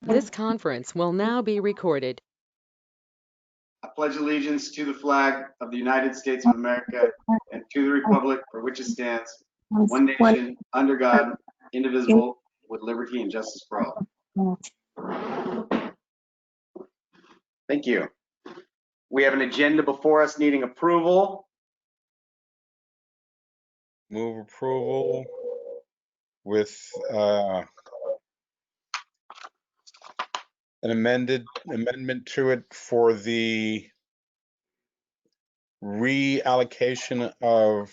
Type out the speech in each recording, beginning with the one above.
This conference will now be recorded. I pledge allegiance to the flag of the United States of America and to the republic for which it stands, one nation, under God, indivisible, with liberty and justice for all. Thank you. We have an agenda before us needing approval. Move approval with an amendment to it for the reallocation of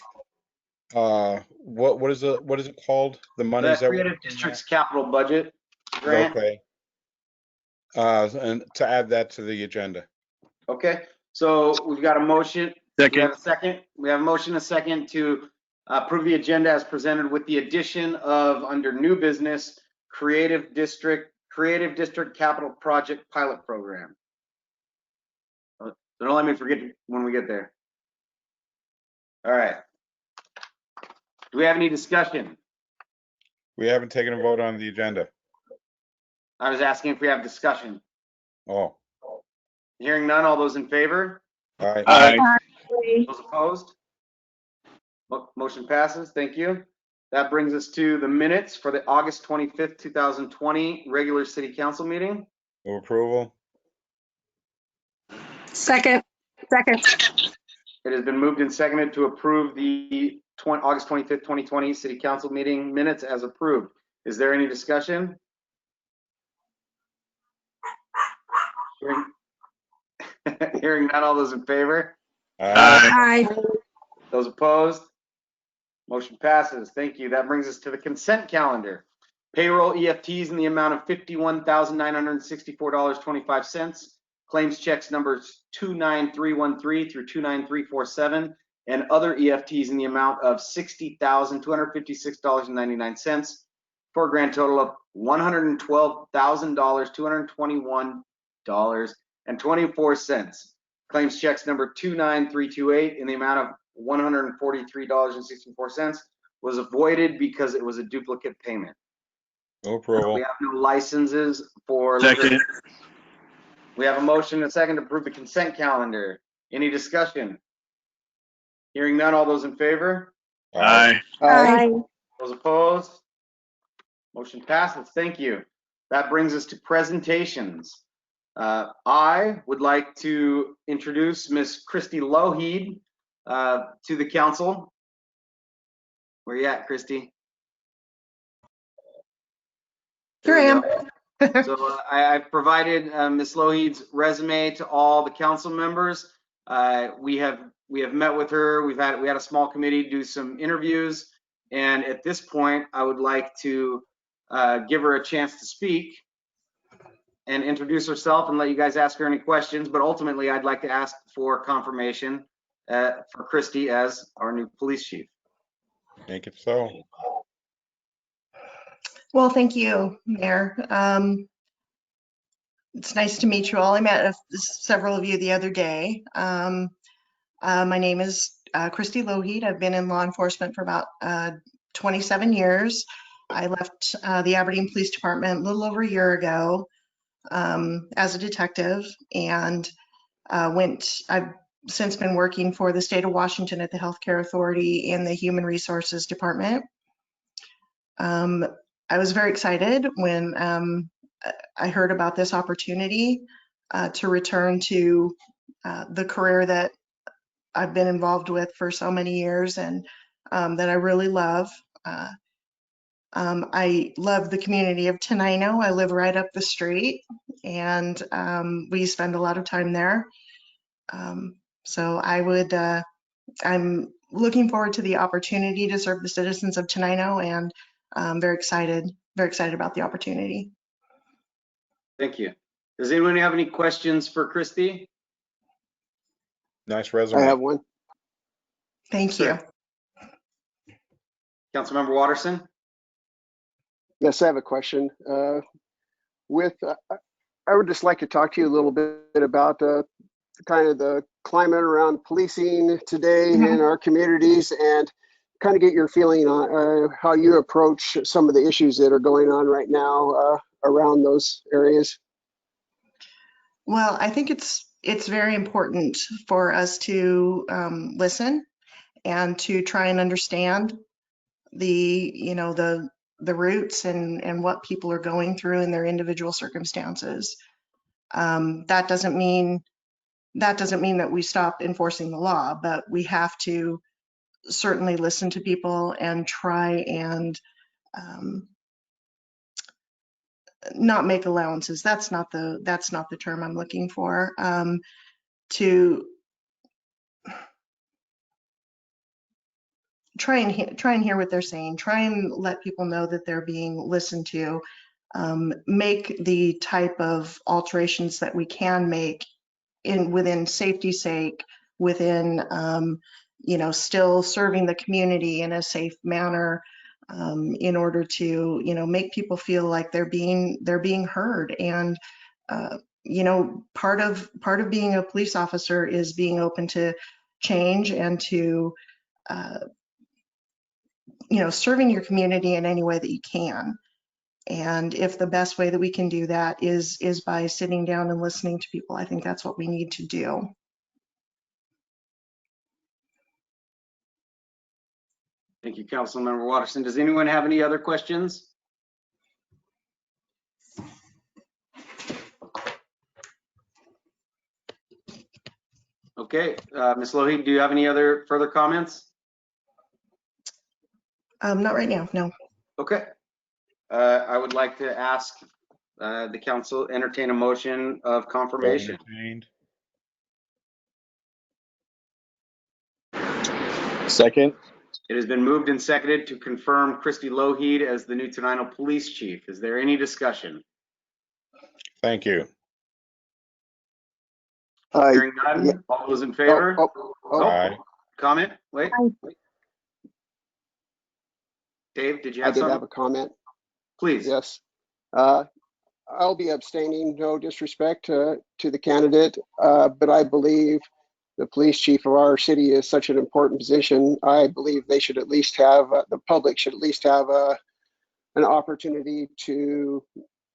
what is it called? The monies that Creative District's capital budget grant. Okay. And to add that to the agenda. Okay, so we've got a motion. Second. We have a second. We have a motion, a second to approve the agenda as presented with the addition of under new business, Creative District Capital Project Pilot Program. So don't let me forget when we get there. All right. Do we have any discussion? We haven't taken a vote on the agenda. I was asking if we have discussion. Oh, Hearing none, all those in favor? all right. Aye. Those opposed? Motion passes. Thank you. That brings us to the minutes for the August 25th, 2020 regular city council meeting. Move approval. Second. It has been moved and seconded to approve the August 25th, 2020 city council meeting minutes as approved. Is there any discussion? Hearing none, all those in favor? Aye. Those opposed? Motion passes. Thank you. That brings us to the consent calendar. Payroll EFTs in the amount of $51,964.25. Claims checks numbers 29313 through 29347, and other EFTs in the amount of $60,256.99 for a grand total of $112,221.24. Claims checks number 29328 in the amount of $143.64 was avoided because it was a duplicate payment. Move approval. We have no licenses for Second. liquor. We have a motion and a second to approve the consent calendar. Any discussion? Hearing none, all those in favor? Aye. Those opposed? Motion passes. Thank you. That brings us to presentations. I would like to introduce Miss Christy Lougheed to the council. Where you at, Christy? Here I am. So I've provided Ms. Lougheed's resume to all the council members. We have met with her. We had a small committee do some interviews, and at this point, I would like to give her a chance to speak and introduce herself and let you guys ask her any questions. But ultimately, I'd like to ask for confirmation for Christy as our new police chief. Make it so. Well, thank you, Mayor. It's nice to meet you all. I met several of you the other day. My name is Christy Lougheed. I've been in law enforcement for about 27 years. I left the Aberdeen Police Department a little over a year ago as a detective, and I've since been working for the state of Washington at the Healthcare Authority in the Human Resources Department. I was very excited when I heard about this opportunity to return to the career that I've been involved with for so many years and that I really love. I love the community of Tenino. I live right up the street, and we spend a lot of time there. So I'm looking forward to the opportunity to serve the citizens of Tenino, and very excited about the opportunity. Thank you. Does anyone have any questions for Christy? Nice resume. I have one. Thank you. Councilmember Watterson? Yes, I have a question. I would just like to talk to you a little bit about kind of the climate around policing today in our communities, and kind of get your feeling on how you approach some of the issues that are going on right now around those areas? Well, I think it's very important for us to listen and to try and understand the roots and what people are going through in their individual circumstances. That doesn't mean that we stop enforcing the law, but we have to certainly listen to people and try and not make allowances. That's not the term I'm looking for. To try and hear what they're saying, try and let people know that they're being listened to, make the type of alterations that we can make within safety's sake, within still serving the community in a safe manner, in order to make people feel like they're being heard. And part of being a police officer is being open to change and to serving your community in any way that you can. And if the best way that we can do that is by sitting down and listening to people, I think that's what we need to do. Thank you, Councilmember Watterson. Does anyone have any other questions? Okay, Ms. Lougheed, do you have any other further comments? Not right now, no. Okay. I would like to ask the council entertain a motion of confirmation. Entertained. Second. It has been moved and seconded to confirm Christy Lougheed as the new Tenino Police Chief. Is there any discussion? Thank you. Hearing none, yeah. all those in favor? Aye. Comment? Wait. Dave, did you I have did something? have a comment. Please. Yes. I'll be abstaining, no disrespect to the candidate, but I believe the police chief of our city is such an important position. I believe they should at least have, the public should at least have an opportunity to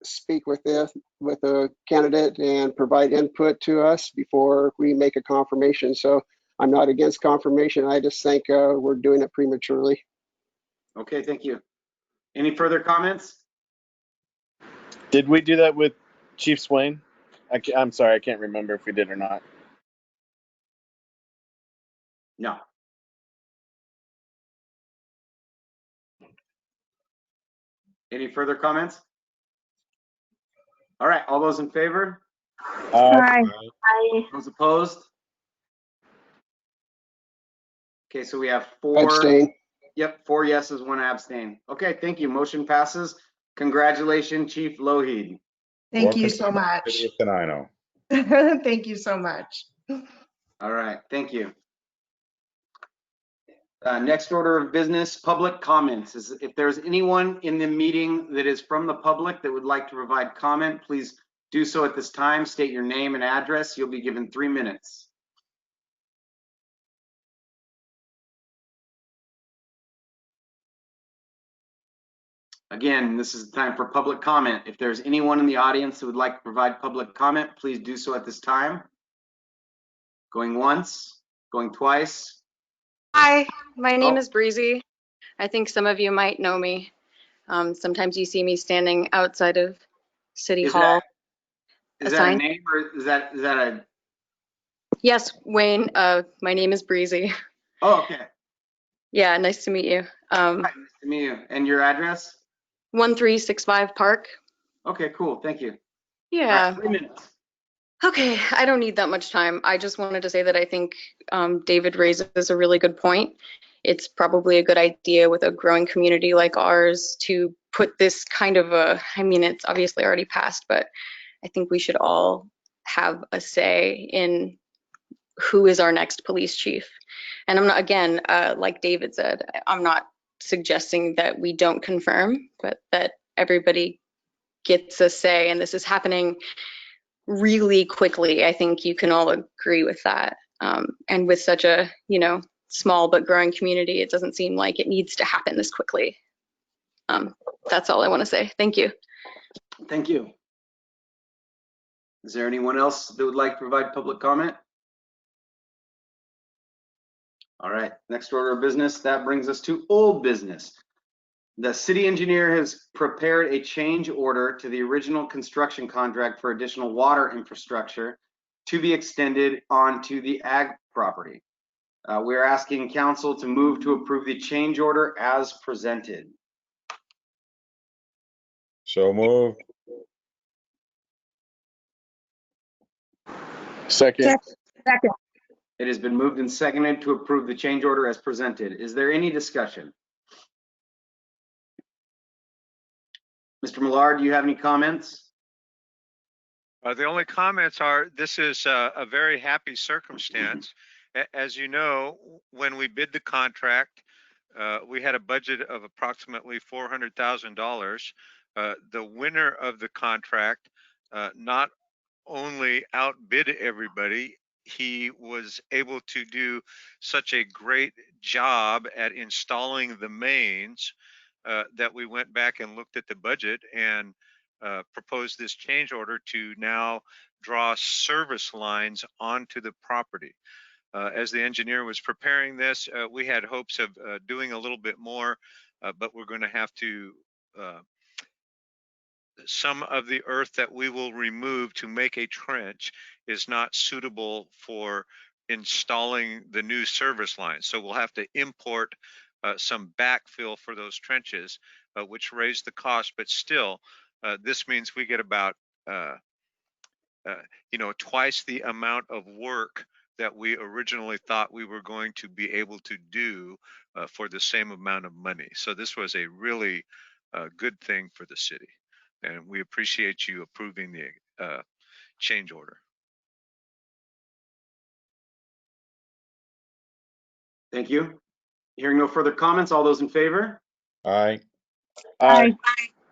speak with the candidate and provide input to us before we make a confirmation. So I'm not against confirmation. I just think we're doing it prematurely. Okay, thank you. Any further comments? Did we do that with Chief Swain? I'm sorry, I can't remember if we did or not. No. Any further comments? All right, all those in favor? Aye. Those opposed? Okay, so we have four. Abstain. Yep, 4 yeses, 1 abstain. Okay, thank you. Motion passes. Congratulations, Chief Lougheed. Thank you Welcome so to the much. City of Tenino. Thank you so much. All right, thank you. Next order of business, public comments. If there's anyone in the meeting that is from the public that would like to provide comment, please do so at this time. State your name and address. You'll be given 3 minutes. Again, this is the time for public comment. If there's anyone in the audience that would like to provide public comment, please do so at this time. Going once, going twice. Hi, my name Oh. is Breezy. I think some of you might know me. Sometimes you see me standing outside of City Hall. Is that a name or is that a? Yes, Wayne, my name is Breezy. Oh, okay. Yeah, nice to meet you. Hi, nice to meet you. And your address? 1365 Park. Okay, cool. Thank you. Yeah. All right, 3 minutes. Okay, I don't need that much time. I just wanted to say that I think David raises a really good point. It's probably a good idea with a growing community like ours to put this kind of I mean, it's obviously already passed, but I think we should all have a say in who is our next police chief. And I'm not, again, like David said, I'm not suggesting that we don't confirm, but that everybody gets a say, and this is happening really quickly. I think you can all agree with that. And with such a, small but growing community, it doesn't seem like it needs to happen this quickly. That's all I want to say. Thank you. Thank you. Is there anyone else that would like to provide public comment? All right, next order of business, that brings us to old business. The city engineer has prepared a change order to the original construction contract for additional water infrastructure to be extended onto the ag property. We're asking council to move to approve the change order as presented. So moved. Second. Second. It has been moved and seconded to approve the change order as presented. Is there any discussion? Mr. Millard, do you have any comments? The only comments are, this is a very happy circumstance. As you know, when we bid the contract, we had a budget of approximately $400,000. The winner of the contract not only outbid everybody, he was able to do such a great job at installing the mains that we went back and looked at the budget and proposed this change order to now draw service lines onto the property. As the engineer was preparing this, we had hopes of doing a little bit more, but we're going to have to some of the earth that we will remove to make a trench is not suitable for installing the new service line. So we'll have to import some backfill for those trenches, which raise the cost, but still, this means we get about, twice the amount of work that we originally thought we were going to be able to do for the same amount of money. So this was a really good thing for the city. And we appreciate you approving the change order. Thank you. Hearing no further comments, all those in favor? Aye. Aye.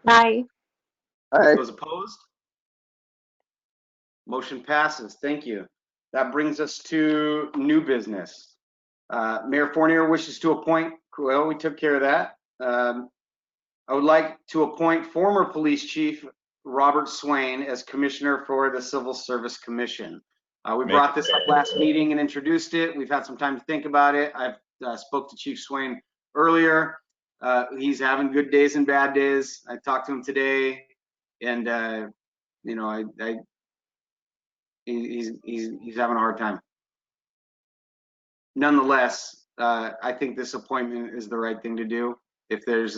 Aye. Aye. Those opposed? Motion passes. Thank you. That brings us to new business. Mayor Fournier wishes to appoint, well, we took care of that. I would like to appoint former police chief Robert Swain as commissioner for the Civil Service Commission. We brought this up last meeting and introduced it. We've had some time to think about it. I've spoke to Chief Swain earlier. He's having good days and bad days. I talked to him today, and he's having a hard time. Nonetheless, I think this appointment is the right thing to do. If there's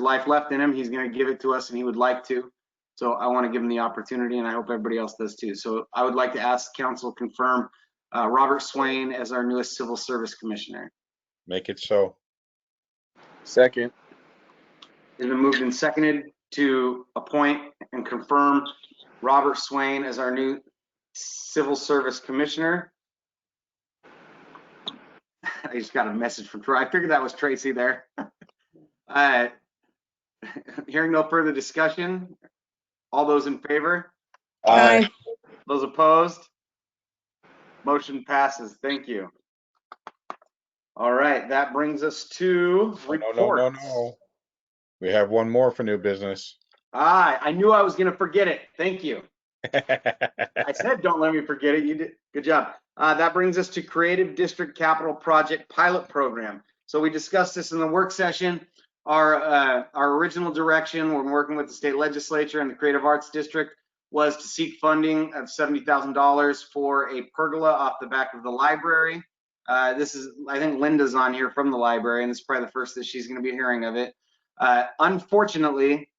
life left in him, he's going to give it to us, and he would like to. So I want to give him the opportunity, and I hope everybody else does too. So I would like to ask council confirm Robert Swain as our newest Civil Service Commissioner. Make it so. Second. It's been moved and seconded to appoint and confirm Robert Swain as our new Civil Service Commissioner. I just got a message from Troy. I figured that was Tracy there. Hearing no further discussion, all those in favor? Aye. Those opposed? Motion passes. Thank you. All right, that brings us to reports. No. We have one more for new business. I knew I was going to forget it. Thank you. I said don't let me forget it. You did. Good job. That brings us to Creative District Capital Project Pilot Program. So we discussed this in the work session. Our original direction when working with the state legislature and the Creative Arts District was to seek funding of $70,000 for a pergola off the back of the library. This is, I think Linda's on here from the library, and this is probably the first that she's going to be hearing of it. Unfortunately,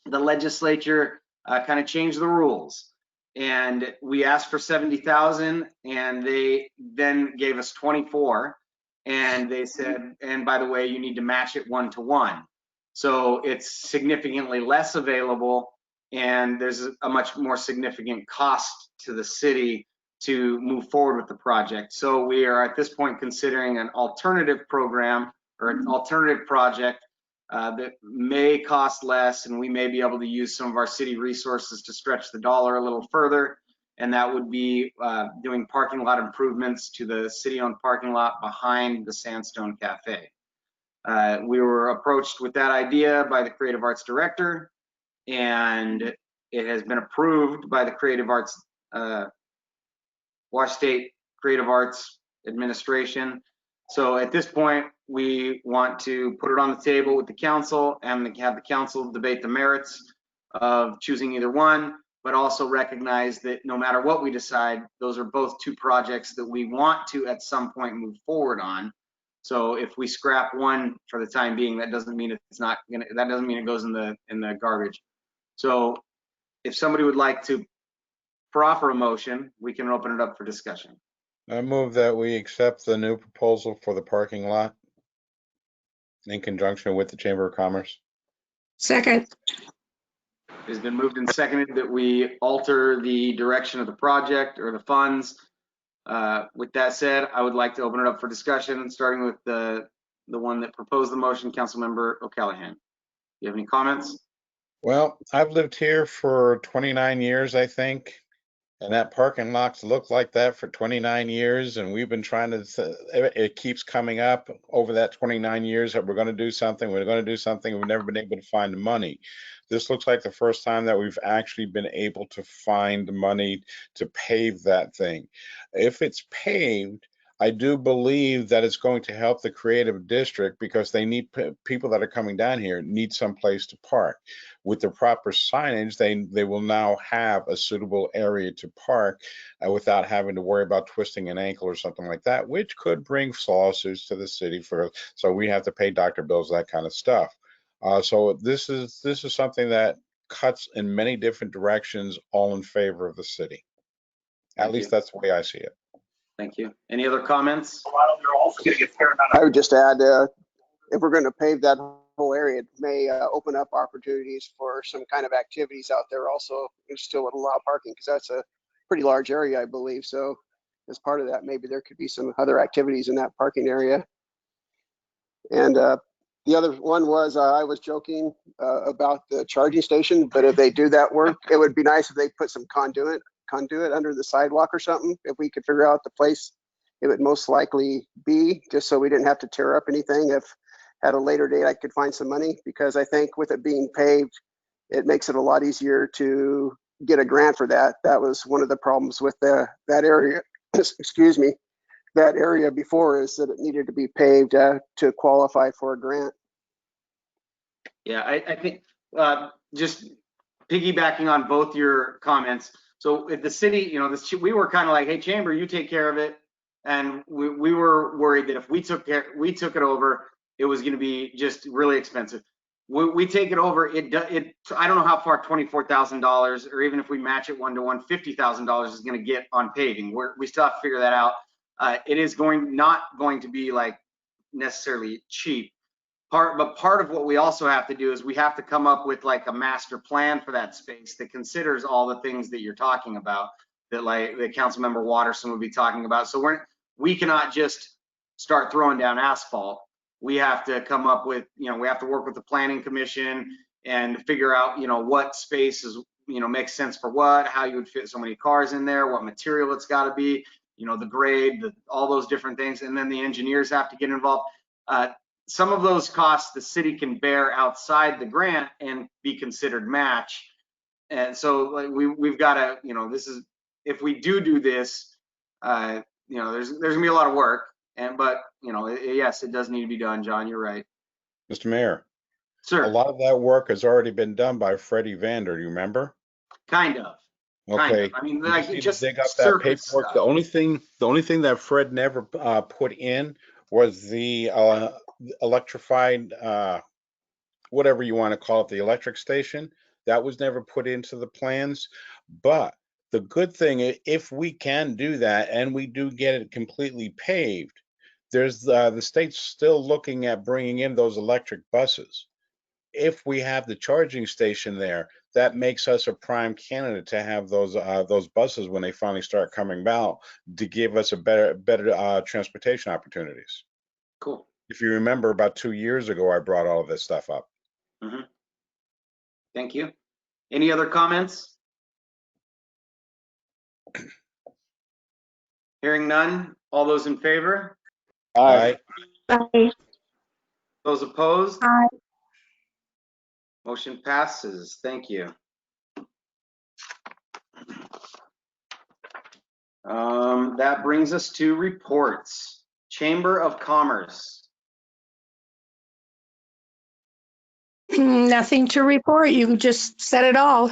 the legislature kind of changed the rules, and we asked for 70,000, and they then gave us 24, and they said, and by the way, you need to match it 1-to-1. So it's significantly less available, and there's a much more significant cost to the city to move forward with the project. So we are at this point considering an alternative program or an alternative project that may cost less, and we may be able to use some of our city resources to stretch the dollar a little further. And that would be doing parking lot improvements to the city-owned parking lot behind the Sandstone Cafe. We were approached with that idea by the Creative Arts Director, and it has been approved by the Creative Arts, Wash State Creative Arts Administration. So at this point, we want to put it on the table with the council and have the council debate the merits of choosing either one, but also recognize that no matter what we decide, those are both two projects that we want to at some point move forward on. So if we scrap one for the time being, that doesn't mean it's not gonna, that doesn't mean it goes in the garbage. So if somebody would like to proffer a motion, we can open it up for discussion. I move that we accept the new proposal for the parking lot in conjunction with the Chamber of Commerce. Second. It has been moved and seconded that we alter the direction of the project or the funds. With that said, I would like to open it up for discussion, starting with the one that proposed the motion, Councilmember O'Callaghan. Do you have any comments? Well, I've lived here for 29 years, I think, and that parking lot's looked like that for 29 years, and we've been trying to, it keeps coming up over that 29 years that we're going to do something, we're going to do something, we've never been able to find the money. This looks like the first time that we've actually been able to find the money to pave that thing. If it's paved, I do believe that it's going to help the creative district because they need people that are coming down here need some place to park. With the proper signage, they will now have a suitable area to park without having to worry about twisting an ankle or something like that, which could bring lawsuits to the city so we have to pay doctor bills, that kind of stuff. So this is something that cuts in many different directions, all in favor of the city. At least that's the way I see it. Thank you. Any other comments? I would just add, if we're going to pave that whole area, it may open up opportunities for some kind of activities out there also. It still would allow parking because that's a pretty large area, I believe. So as part of that, maybe there could be some other activities in that parking area. And the other one was, I was joking about the charging station, but if they do that work, it would be nice if they put some conduit under the sidewalk or something. If we could figure out the place it would most likely be, just so we didn't have to tear up anything. If at a later date I could find some money, because I think with it being paved, it makes it a lot easier to get a grant for that. That was one of the problems with that area. Excuse me. That area before is that it needed to be paved to qualify for a grant. Yeah, I think just piggybacking on both your comments. So if the city, we were kind of like, hey, Chamber, you take care of it. And we were worried that if we took it over, it was going to be just really expensive. We take it over, I don't know how far $24,000, or even if we match it 1-to-1, $50,000 is going to get on paving. We still have to figure that out. It is not going to be like necessarily cheap. But part of what we also have to do is we have to come up with like a master plan for that space that considers all the things that you're talking about, that like the Councilmember Watterson would be talking about. So we cannot just start throwing down asphalt. We have to come up with, we have to work with the planning commission and figure out, what spaces, makes sense for what, how you would fit so many cars in there, what material it's got to be, the grade, all those different things. And then the engineers have to get involved. Some of those costs the city can bear outside the grant and be considered match. And so like we've got to, if we do this, there's gonna be a lot of work. But yes, it does need to be done, John. You're right. Mr. Mayor. Sir. A lot of that work has already been done by Freddie Vander. Do you remember? Kind of. Okay. I mean, like just dig up that paperwork. Stuff. The only thing that Fred never put in was the electrified, whatever you want to call it, the electric station. That was never put into the plans. But the good thing, if we can do that and we do get it completely paved, there's the state's still looking at bringing in those electric buses. If we have the charging station there, that makes us a prime candidate to have those buses when they finally start coming out to give us a better transportation opportunities. Cool. If you remember, about 2 years ago, I brought all of this stuff up. Mm-hmm. Thank you. Any other comments? Hearing none. All those in favor? Aye. Aye. Those opposed? Aye. Motion passes. Thank you. That brings us to reports. Chamber of Commerce. Nothing to report. You just said it all.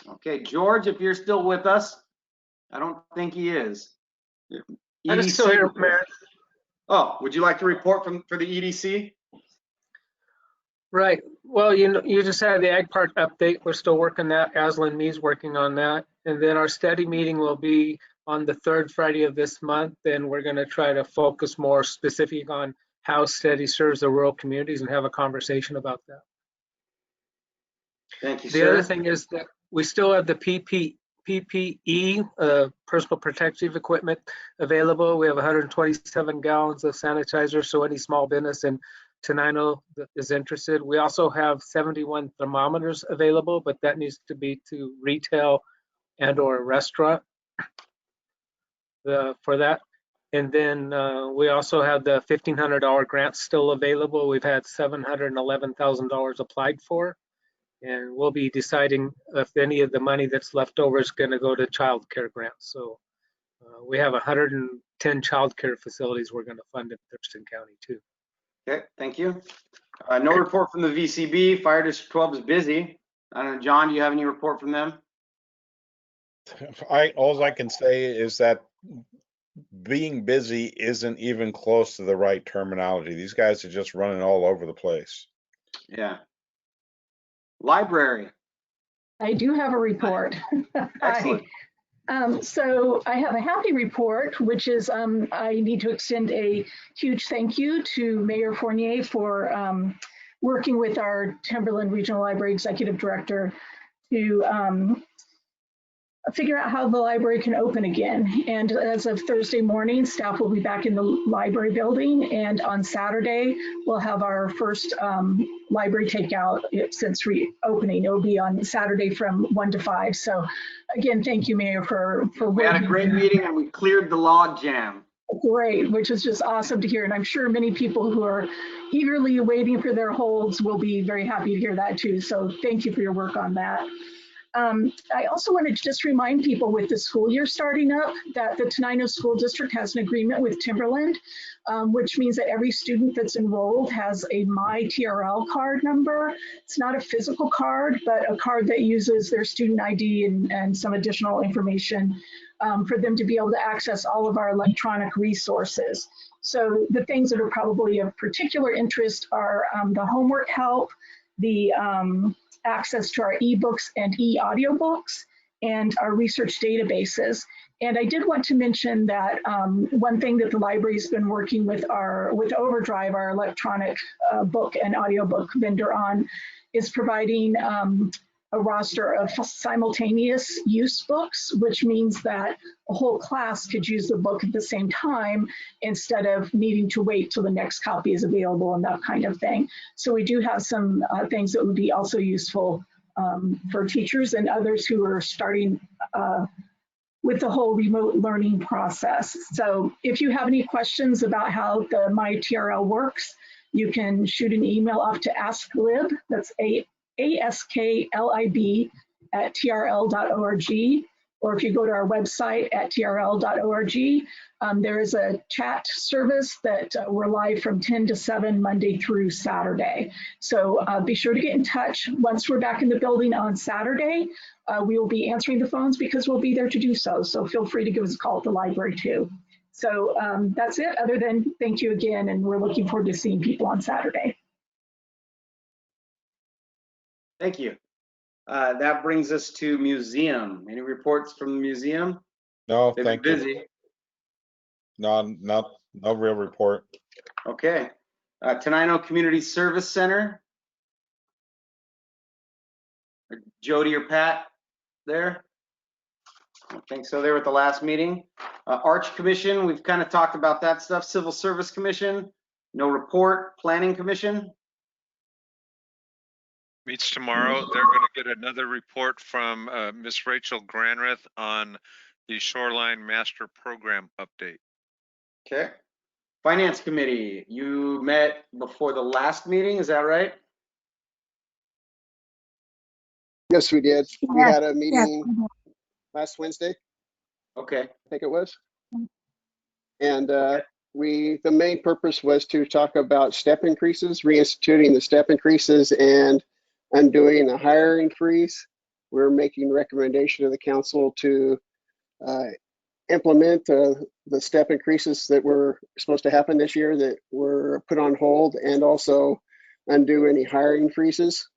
Okay, George, if you're still with us, I don't think he is. I'm still here, Mayor. Oh, would you like to report for the EDC? Right. Well, you just had the Ag Park update. We're still working that. Aslan Mee's working on that. And then our study meeting will be on the third Friday of this month. And we're going to try to focus more specific on how study serves the rural communities and have a conversation about that. Thank you, The sir. other thing is that we still have the PPE, personal protective equipment available. We have 127 gallons of sanitizer, so any small business in Tenino that is interested. We also have 71 thermometers available, but that needs to be to retail and or restaurant for that. And then we also have the $1,500 grant still available. We've had $711,000 applied for. And we'll be deciding if any of the money that's left over is going to go to child care grants. So we have 110 child care facilities we're going to fund in Thurston County too. Okay, thank you. No report from the VCB. Fire District 12 is busy. I don't know, John, do you have any report from them? All I can say is that being busy isn't even close to the right terminology. These guys are just running all over the place. Yeah. Library. I do have a report. Excellent. So I have a happy report, which is I need to extend a huge thank you to Mayor Fournier for working with our Timberland Regional Library Executive Director to figure out how the library can open again. And as of Thursday morning, staff will be back in the library building. And on Saturday, we'll have our first library takeout since reopening. It'll be on Saturday from 1 to 5. So again, thank you, Mayor, for We had a great meeting and we cleared the log jam. Great, which is just awesome to hear. And I'm sure many people who are eagerly waiting for their holds will be very happy to hear that too. So thank you for your work on that. I also wanted to just remind people with the school year starting up that the Tenino School District has an agreement with Timberland, which means that every student that's enrolled has a MyTRL card number. It's not a physical card, but a card that uses their student ID and some additional information for them to be able to access all of our electronic resources. So the things that are probably of particular interest are the homework help, the access to our ebooks and e-audiobooks, and our research databases. And I did want to mention that one thing that the library's been working with Overdrive, our electronic book and audiobook vendor on, is providing a roster of simultaneous use books, which means that a whole class could use the book at the same time instead of needing to wait till the next copy is available and that kind of thing. So we do have some things that would be also useful for teachers and others who are starting with the whole remote learning process. So if you have any questions about how the MyTRL works, you can shoot an email off to AskLib, that's ASKLIB at trl.org, or if you go to our website at trl.org, there is a chat service that we're live from 10 to 7 Monday through Saturday. So be sure to get in touch. Once we're back in the building on Saturday, we will be answering the phones because we'll be there to do so. So feel free to give us a call at the library too. So that's it, other than thank you again, and we're looking forward to seeing people on Saturday. Thank you. That brings us to museum. Any reports from the museum? No, They've thank been you. busy. No real report. Okay. Tenino Community Service Center. Jody or Pat there? I don't think so. They were at the last meeting. Arch Commission, we've kind of talked about that stuff. Civil Service Commission, no report. Planning Commission. Meets tomorrow. They're going to get another report from Miss Rachel Granreth on the Shoreline Master Program update. Okay. Finance Committee, you met before the last meeting, is that right? Yes, we did. We Yes, had a meeting last Wednesday. Okay. I think it was. And the main purpose was to talk about step increases, reinstituting the step increases and undoing the hiring freeze. We're making recommendation to the council to implement the step increases that were supposed to happen this year that were put on hold, and also undo any hiring freezes.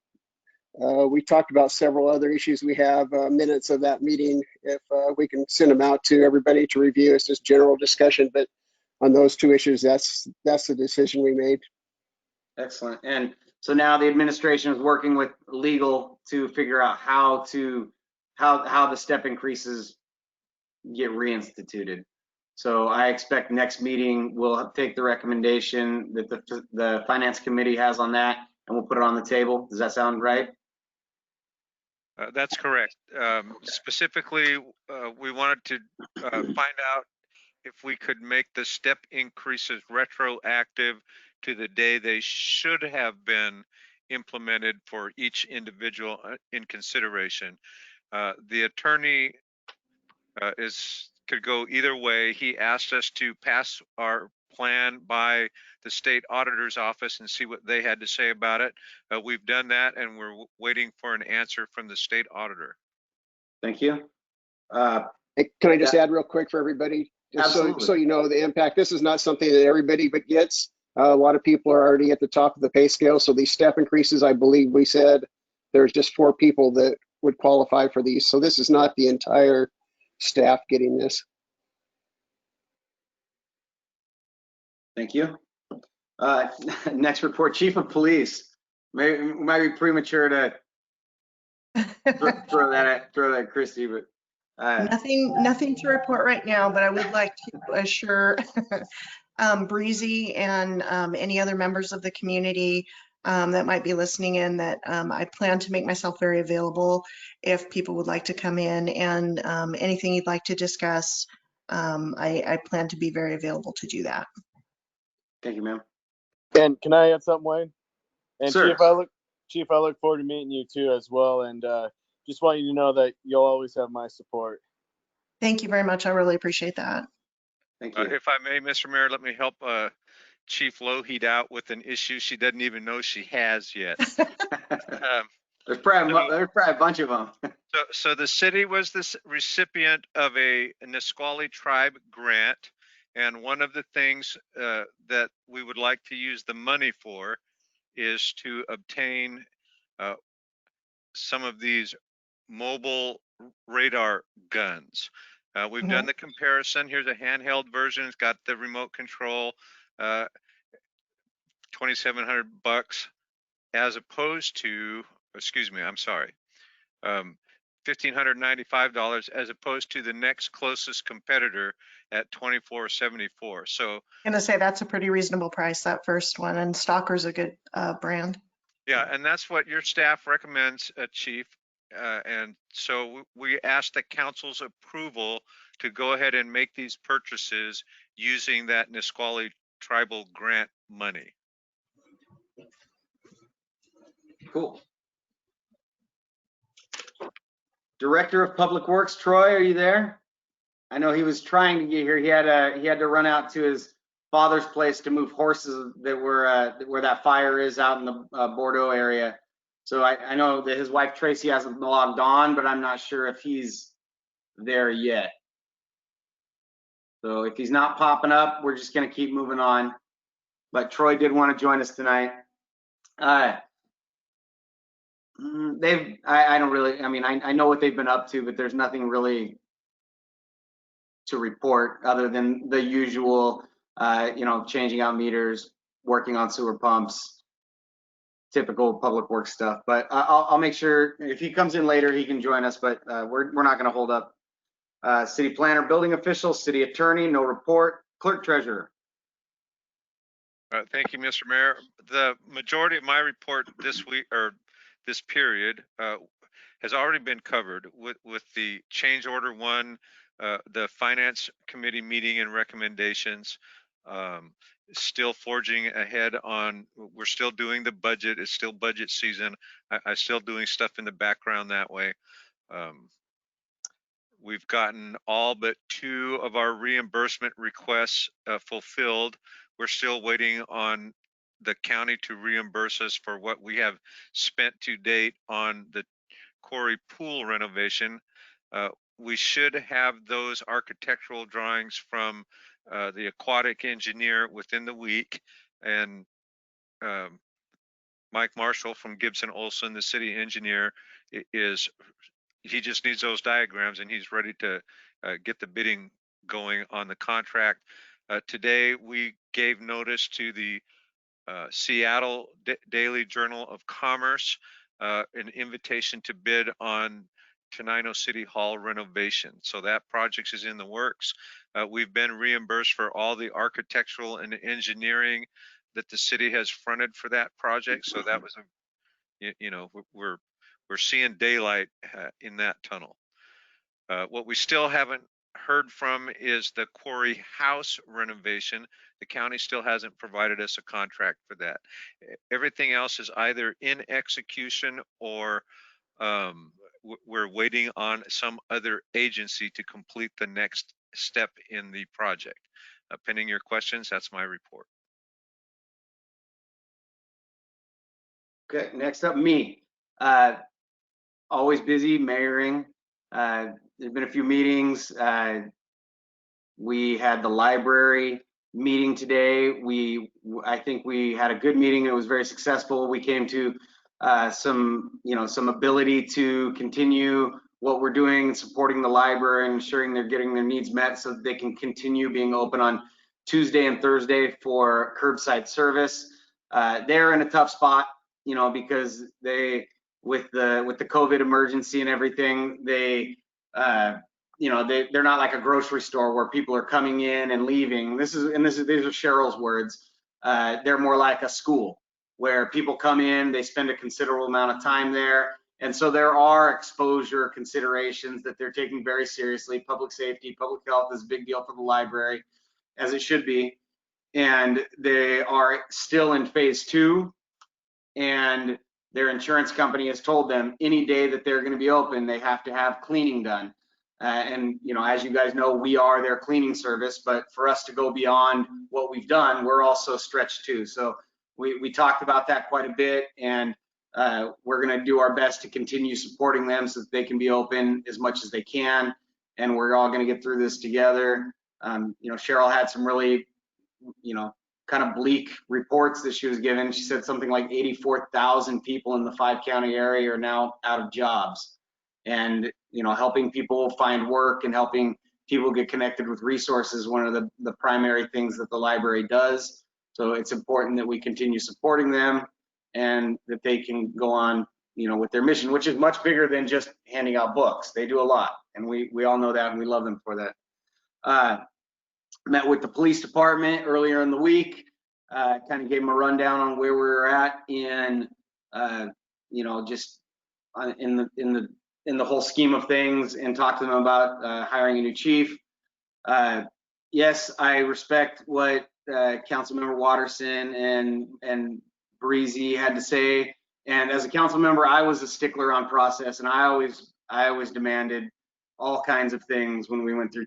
We talked about several other issues. We have minutes of that meeting if we can send them out to everybody to review. It's just general discussion, but on those two issues, that's the decision we made. Excellent. And so now the administration is working with legal to figure out how the step increases get reinstituted. So I expect next meeting we'll take the recommendation that the finance committee has on that, and we'll put it on the table. Does that sound right? That's correct. Specifically, we wanted to find out if we could make the step increases retroactive to the day they should have been implemented for each individual in consideration. The attorney could go either way. He asked us to pass our plan by the state auditor's office and see what they had to say about it. We've done that, and we're waiting for an answer from the state auditor. Thank you. Hey, can I just add real quick for everybody? Just so you know the impact. This is not something that everybody but gets. A lot of people are already at the top of the pay scale. So these step increases, I believe we said there's just 4 people that would qualify for these. So this is not the entire staff getting this. Thank you. Next report, Chief of Police. Might be premature to throw that at Christy, but Nothing to report right now, but I would like to assure Breezy and any other members of the community that might be listening in that I plan to make myself very available if people would like to come in, and anything you'd like to discuss, I plan to be very available to do that. Thank you, ma'am. And can I add something, Wayne? And Sure. Chief, I look forward to meeting you too as well. And just want you to know that you'll always have my support. Thank you very much. I really appreciate that. Thank you. If I may, Mr. Mayor, let me help Chief Lougheed out with an issue she doesn't even know she has yet. There's probably a bunch of them. So the city was the recipient of a Nisqually tribe grant, and one of the things that we would like to use the money for is to obtain some of these mobile radar guns. We've done the comparison. Here's a handheld version. It's got the remote control, $2,700 as opposed to, excuse me, I'm sorry, $1,595 as opposed to the next closest competitor at $2,474. So I'm gonna say that's a pretty reasonable price, that first one, and Stalker's a good brand. yeah, and that's what your staff recommends, Chief. And so we ask the council's approval to go ahead and make these purchases using that Nisqually tribal grant money. Cool. Director of Public Works, Troy, are you there? I know he was trying to get here. He had to run out to his father's place to move horses that were where that fire is out in the Bordeaux area. So I know that his wife Tracy hasn't logged on, but I'm not sure if he's there yet. So if he's not popping up, we're just gonna keep moving on. But Troy did want to join us tonight. I don't really, I mean, I know what they've been up to, but there's nothing really to report other than the usual, changing out meters, working on sewer pumps, typical public works stuff. But I'll make sure if he comes in later, he can join us, but we're not going to hold up. City planner, building official, city attorney, no report, clerk treasurer. Thank you, Mr. Mayor. The majority of my report this week or this period has already been covered with the change order 1, the finance committee meeting and recommendations. Still forging ahead on, we're still doing the budget. It's still budget season. I still doing stuff in the background that way. We've gotten all but 2 of our reimbursement requests fulfilled. We're still waiting on the county to reimburse us for what we have spent to date on the Quarry Pool renovation. We should have those architectural drawings from the aquatic engineer within the week. And Mike Marshall from Gibson Olson, the city engineer, he just needs those diagrams and he's ready to get the bidding going on the contract. Today, we gave notice to the Seattle Daily Journal of Commerce, an invitation to bid on Tenino City Hall renovation. So that project is in the works. We've been reimbursed for all the architectural and engineering that the city has fronted for that project. So that was we're seeing daylight in that tunnel. What we still haven't heard from is the Quarry House renovation. The county still hasn't provided us a contract for that. Everything else is either in execution or we're waiting on some other agency to complete the next step in the project. Pending your questions, that's my report. Okay, next up, me. Always busy mayoring. There's been a few meetings. We had the library meeting today. I think we had a good meeting. It was very successful. We came to some ability to continue what we're doing, supporting the library and ensuring they're getting their needs met so that they can continue being open on Tuesday and Thursday for curbside service. They're in a tough spot, because with the COVID emergency and everything, they're not like a grocery store where people are coming in and leaving. These are Cheryl's words. They're more like a school where people come in, they spend a considerable amount of time there. And so there are exposure considerations that they're taking very seriously. Public safety, public health is a big deal for the library, as it should be. And they are still in phase 2. And their insurance company has told them any day that they're going to be open, they have to have cleaning done. And as you guys know, we are their cleaning service, but for us to go beyond what we've done, we're also stretched too. So we talked about that quite a bit, and we're going to do our best to continue supporting them so that they can be open as much as they can, and we're all going to get through this together. Cheryl had some really, kind of bleak reports that she was given. She said something like 84,000 people in the 5-county area are now out of jobs. And, helping people find work and helping people get connected with resources, one of the primary things that the library does. So it's important that we continue supporting them and that they can go on, with their mission, which is much bigger than just handing out books. They do a lot, and we all know that, and we love them for that. Met with the police department earlier in the week, kind of gave them a rundown on where we were at in, just in the whole scheme of things, and talked to them about hiring a new chief. Yes, I respect what Councilmember Watterson and Breezy had to say. And as a council member, I was a stickler on process, and I always demanded all kinds of things when we went through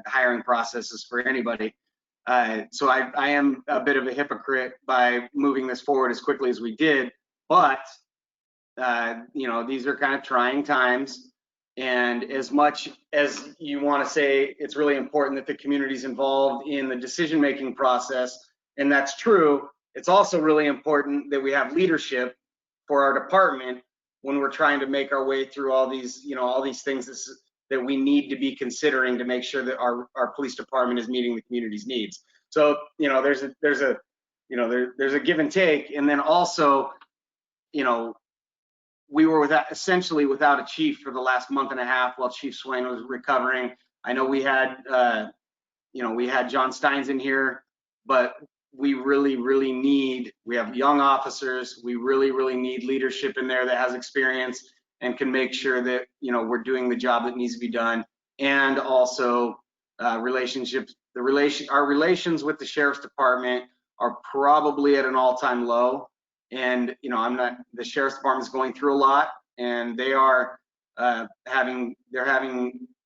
hiring processes for anybody. So I am a bit of a hypocrite by moving this forward as quickly as we did, but these are kind of trying times. And as much as you want to say it's really important that the community's involved in the decision-making process, and that's true, it's also really important that we have leadership for our department when we're trying to make our way through all these things that we need to be considering to make sure that our police department is meeting the community's needs. So, there's a give and take. And then also, we were essentially without a chief for the last month and a half while Chief Swain was recovering. I know we had John Steins in here, but we really need, we have young officers. We really need leadership in there that has experience and can make sure that, we're doing the job that needs to be done. And also relationships, our relations with the sheriff's department are probably at an all-time low. And, the sheriff's department is going through a lot, and they are having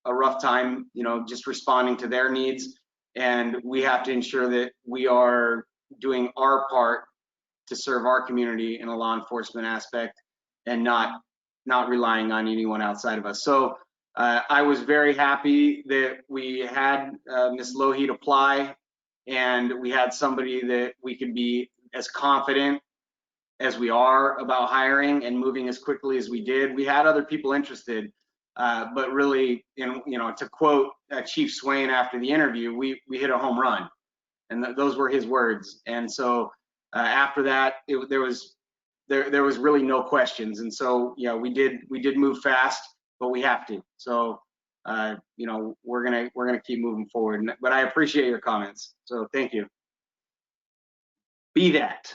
a rough time, just responding to their needs. And we have to ensure that we are doing our part to serve our community in a law enforcement aspect and not relying on anyone outside of us. So I was very happy that we had Ms. Lougheed apply, and we had somebody that we could be as confident as we are about hiring and moving as quickly as we did. We had other people interested, but really, to quote Chief Swain after the interview, we hit a home run, and those were his words. And so after that, there was really no questions. And so we did move fast, but we have to. So we're gonna keep moving forward. But I appreciate your comments. So thank you. Be that.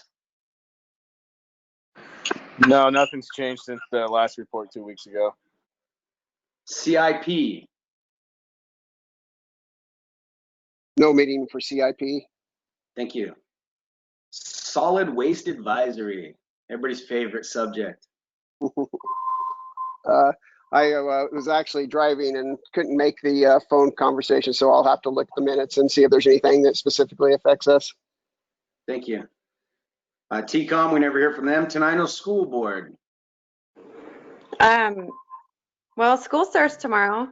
No, nothing's changed since the last report 2 weeks ago. CIP. No meeting for CIP. Thank you. Solid Waste Advisory. Everybody's favorite subject. I was actually driving and couldn't make the phone conversation, so I'll have to look at the minutes and see if there's anything that specifically affects us. Thank you. TCOM, we never hear from them. Tenino School Board. Well, school starts tomorrow,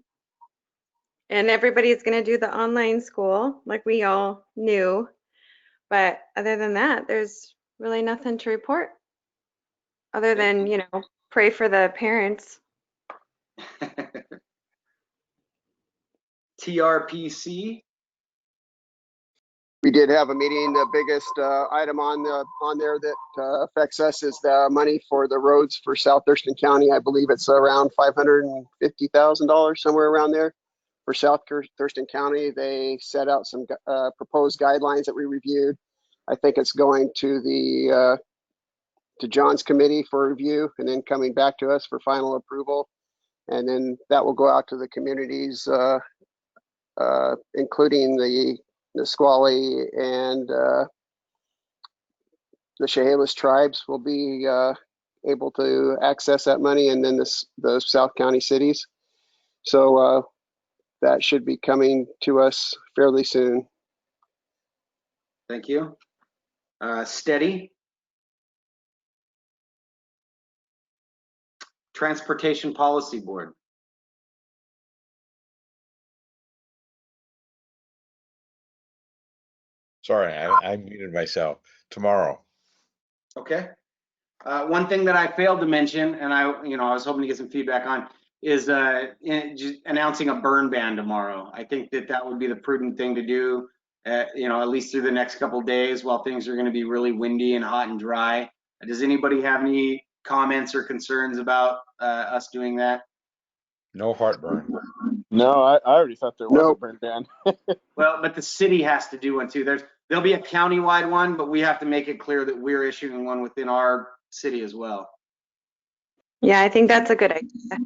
and everybody's going to do the online school like we all knew. But other than that, there's really nothing to report other than, pray for the parents. TRPC. We did have a meeting. The biggest item on there that affects us is the money for the roads for South Thurston County. I believe it's around $550,000, somewhere around there. For South Thurston County, they set out some proposed guidelines that we reviewed. I think it's going to to John's committee for review and then coming back to us for final approval. And then that will go out to the communities, including the Nisqually and the Chehalis tribes will be able to access that money, and then those South County cities. So that should be coming to us fairly soon. Thank you. Steady. Transportation Policy Board. Sorry, I muted myself. Tomorrow. Okay. One thing that I failed to mention, and I was hoping to get some feedback on, is just announcing a burn ban tomorrow. I think that would be the prudent thing to do, at least through the next couple of days while things are going to be really windy and hot and dry. Does anybody have any comments or concerns about us doing that? No heartburn. No, I already thought there was a burn ban. Well, but the city has to do one too. There'll be a countywide one, but we have to make it clear that we're issuing one within our city as well. Yeah, I think that's a good idea.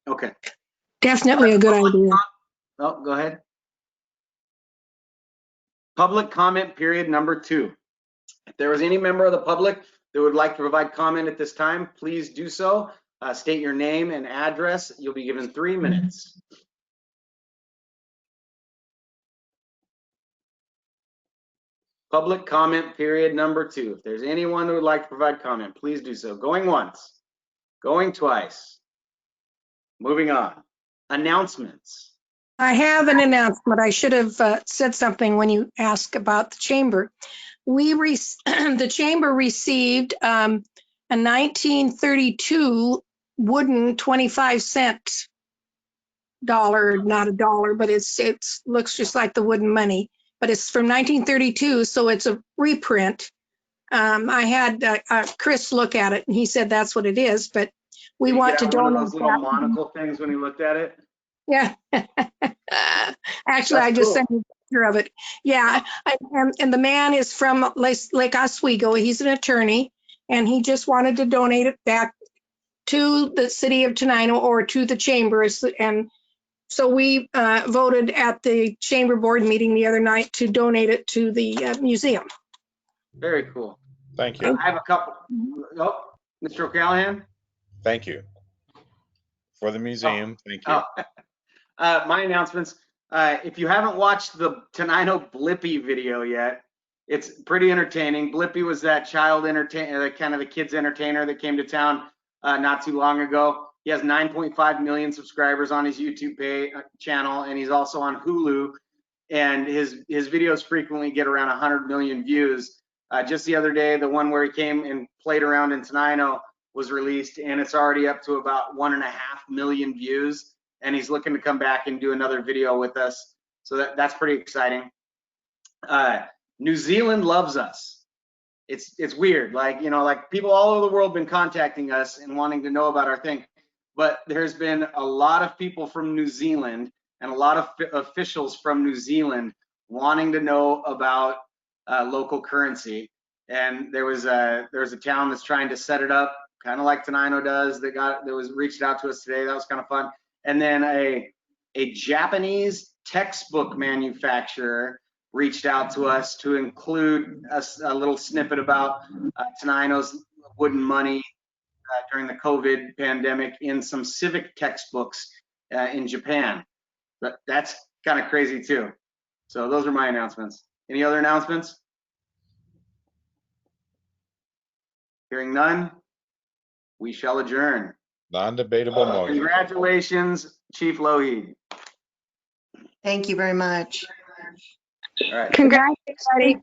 Okay. Definitely a good idea. Oh, go ahead. Public comment period number 2. If there is any member of the public that would like to provide comment at this time, please do so. State your name and address. You'll be given 3 minutes. Public comment period number 2. If there's anyone who would like to provide comment, please do so. Going once, going twice. Moving on. Announcements. I have an announcement. I should have said something when you asked about the chamber. The chamber received a 1932 wooden 25-cent dollar, not a dollar, but it looks just like the wooden money, but it's from 1932, so it's a reprint. I had Chris look at it, and he said that's what it is, but we want to donate one of those little monocle things when he looked at it. Yeah. Actually, I just sent you a picture of it. Yeah. And the man is from Lake Oswego. He's an attorney, and he just wanted to donate it back to the city of Tenino or to the chambers. And so we voted at the chamber board meeting the other night to donate it to the museum. Very cool. Thank you. I have a couple. Oh, Mr. O'Callahan. Thank you. For the museum. Thank you. My announcements. If you haven't watched the Tenino Blippi video yet, it's pretty entertaining. Blippi was that child entertainer, kind of the kids entertainer that came to town not too long ago. He has 9.5 million subscribers on his YouTube channel, and he's also on Hulu. And his videos frequently get around 100 million views. Just the other day, the one where he came and played around in Tenino was released, and it's already up to about 1.5 million views. And he's looking to come back and do another video with us. So that's pretty exciting. New Zealand loves us. It's weird. Like, you know, like people all over the world been contacting us and wanting to know about our thing. But there's been a lot of people from New Zealand and a lot of officials from New Zealand wanting to know about local currency. And there was a town that's trying to set it up, kind of like Tenino does. That was reached out to us today. That was kind of fun. And then a Japanese textbook manufacturer reached out to us to include a little snippet about Tenino's wooden money during the COVID pandemic in some civic textbooks in Japan. But that's kind of crazy too. So those are my announcements. Any other announcements? Hearing none, we shall adjourn. Non-debatable motion. Congratulations, Chief Lougheed. Thank you very much. All right. Congrats, everybody.